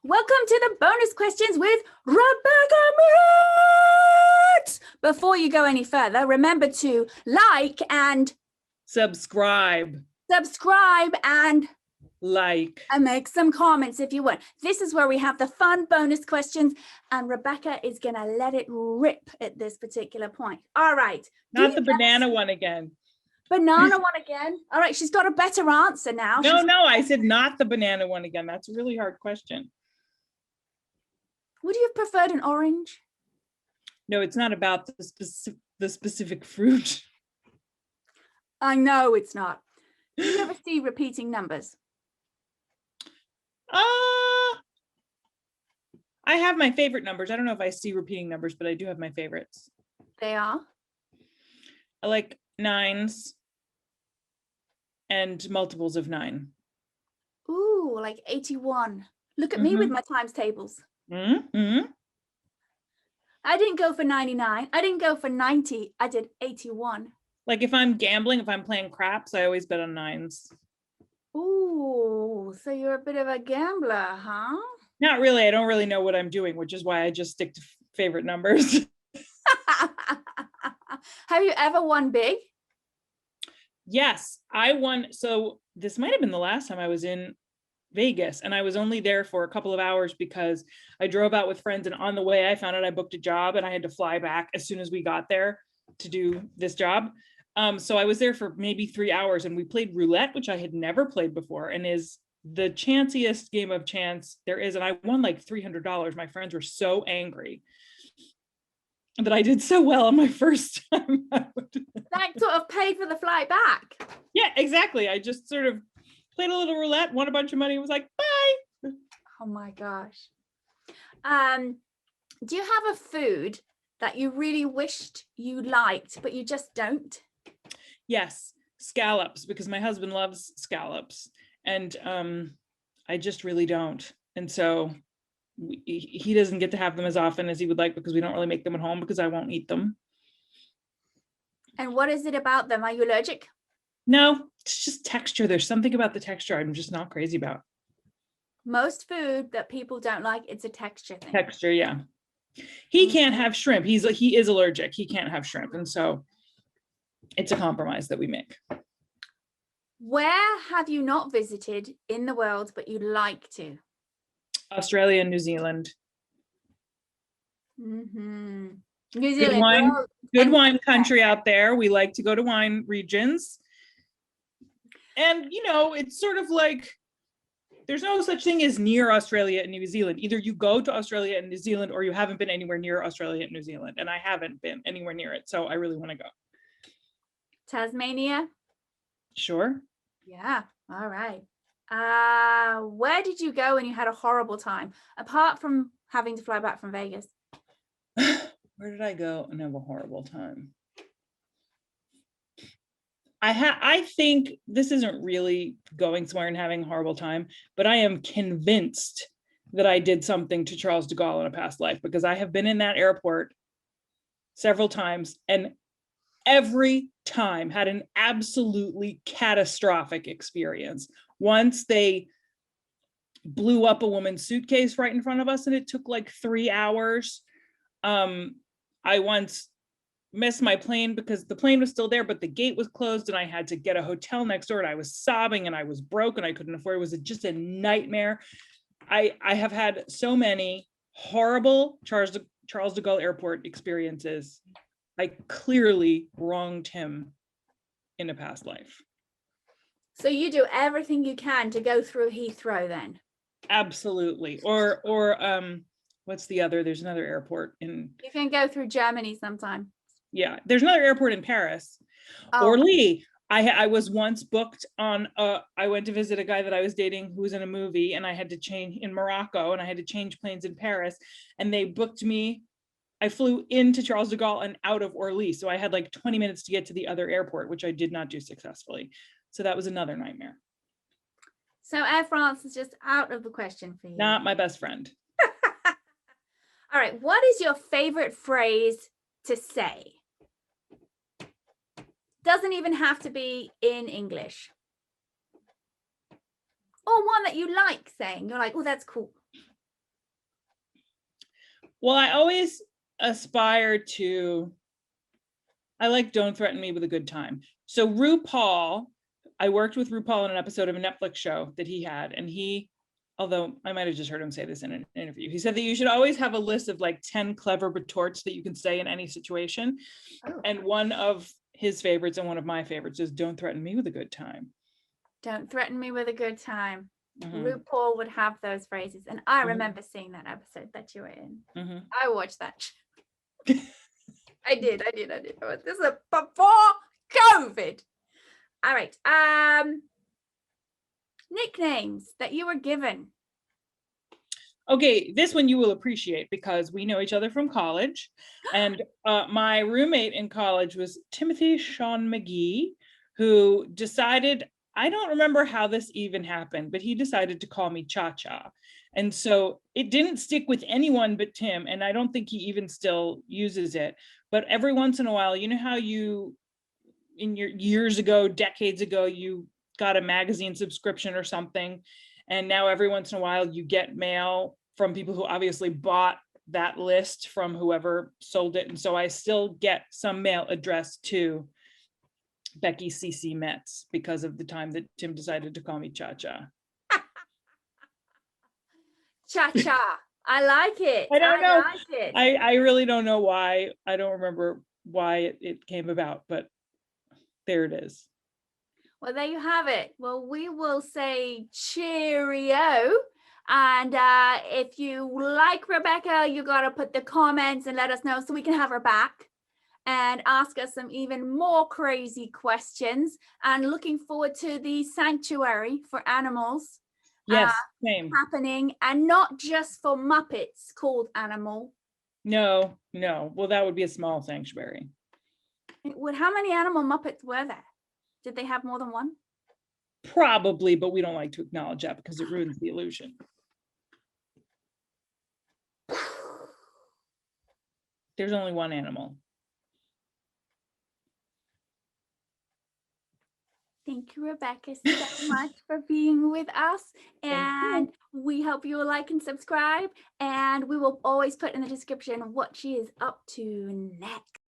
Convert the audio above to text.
Welcome to the bonus questions with RebeccaMetz. Before you go any further, remember to like and subscribe and like and make some comments if you want. This is where we have the fun bonus questions, and Rebecca is gonna let it rip at this particular point. All right. Not the banana one again. Banana one again. All right, she's got a better answer now. No, I said not the banana one again. That's a really hard question. Would you have preferred an orange? No, it's not about the specific fruit. I know it's not. Do you ever see repeating numbers? I have my favorite numbers. I don't know if I see repeating numbers, but I do have my favorites. They are? I like 9s and multiples of 9. Ooh, like 81. Look at me with my times tables. I didn't go for 99. I didn't go for 90. I did 81. Like if I'm gambling, if I'm playing craps, I always bet on 9s. Ooh, so you're a bit of a gambler, huh? Not really. I don't really know what I'm doing, which is why I just stick to favorite numbers. Have you ever won big? Yes, I won. So this might have been the last time I was in Vegas, and I was only there for a couple of hours because I drove out with friends, and on the way I found out I booked a job and I had to fly back as soon as we got there to do this job. So I was there for maybe 3 hours, and we played roulette, which I had never played before and is the chanciest game of chance there is. And I won like $300. My friends were so angry that I did so well on my first time out. That sort of paid for the flight back. Yeah, exactly. I just sort of played a little roulette, won a bunch of money, and was like, bye. Oh my gosh. Do you have a food that you really wished you liked, but you just don't? Yes, scallops, because my husband loves scallops, and I just really don't. And so he doesn't get to have them as often as he would like because we don't really make them at home because I won't eat them. And what is it about them? Are you allergic? No, it's just texture. There's something about the texture I'm just not crazy about. Most food that people don't like, it's a texture thing. Texture, yeah. He can't have shrimp. He is allergic. He can't have shrimp. And so it's a compromise that we make. Where have you not visited in the world, but you'd like to? Australia and New Zealand. New Zealand. Good wine country out there. We like to go to wine regions. And, you know, it's sort of like, there's no such thing as near Australia and New Zealand. Either you go to Australia and New Zealand or you haven't been anywhere near Australia and New Zealand. And I haven't been anywhere near it. So I really want to go. Tasmania? Sure. Yeah. All right. Where did you go when you had a horrible time, apart from having to fly back from Vegas? Where did I go and have a horrible time? I think this isn't really going somewhere and having a horrible time, but I am convinced that I did something to Charles de Gaulle in a past life, because I have been in that airport several times and every time had an absolutely catastrophic experience. Once they blew up a woman's suitcase right in front of us and it took like 3 hours. I once missed my plane because the plane was still there, but the gate was closed and I had to get a hotel next door, and I was sobbing and I was broke and I couldn't afford it. It was just a nightmare. I have had so many horrible Charles de Gaulle airport experiences. I clearly wronged him in a past life. So you do everything you can to go through Heathrow then? Absolutely. Or what's the other? There's another airport in. You can go through Germany sometime. Yeah, there's another airport in Paris. Oh. Orly. I was once booked on I went to visit a guy that I was dating who was in a movie, and I had to change in Morocco, and I had to change planes in Paris, and they booked me. I flew into Charles de Gaulle and out of Orly. So I had like 20 minutes to get to the other airport, which I did not do successfully. So that was another nightmare. So Air France is just out of the question for you. Not my best friend. All right. What is your favorite phrase to say? Doesn't even have to be in English. Or one that you like saying. You're like, oh, that's cool. Well, I always aspire to, I like Don't Threaten Me with a Good Time. So RuPaul, I worked with RuPaul in an episode of a Netflix show that he had, and he, although I might have just heard him say this in an interview, he said that you should always have a list of like 10 clever retorts that you can say in any situation. Oh. And one of his favorites and one of my favorites is Don't Threaten Me with a Good Time. Don't threaten me with a good time. RuPaul would have those phrases. And I remember seeing that episode that you were in. I watched that show. I did. This is before COVID. All right. Nicknames that you were given. Okay, this one you will appreciate because we know each other from college. And my roommate in college was Timothy Sean McGee, who decided, I don't remember how this even happened, but he decided to call me Cha-Cha. And so it didn't stick with anyone but Tim, and I don't think he even still uses it. But every once in a while, you know how you, in your years ago, decades ago, you got a magazine subscription or something, and now every once in a while you get mail from people who obviously bought that list from whoever sold it. And so I still get some mail addressed to Becky CC Metz because of the time that Tim decided to call me Cha-Cha. Cha-Cha. I like it. I don't know. Like it. I really don't know why. I don't remember why it came about, but there it is. Well, there you have it. Well, we will say cheerio. And if you like Rebecca, you got to put the comments and let us know so we can have her back and ask us some even more crazy questions. And looking forward to the sanctuary for animals. Yes, same. Happening, and not just for Muppets called Animal. No. Well, that would be a small sanctuary. How many animal Muppets were there? Did they have more than one? Probably, but we don't like to acknowledge that because it ruins the illusion. There's only one animal. Thank you, Rebecca, so much for being with us. And we hope you will like and subscribe. And we will always put in the description what she is up to next.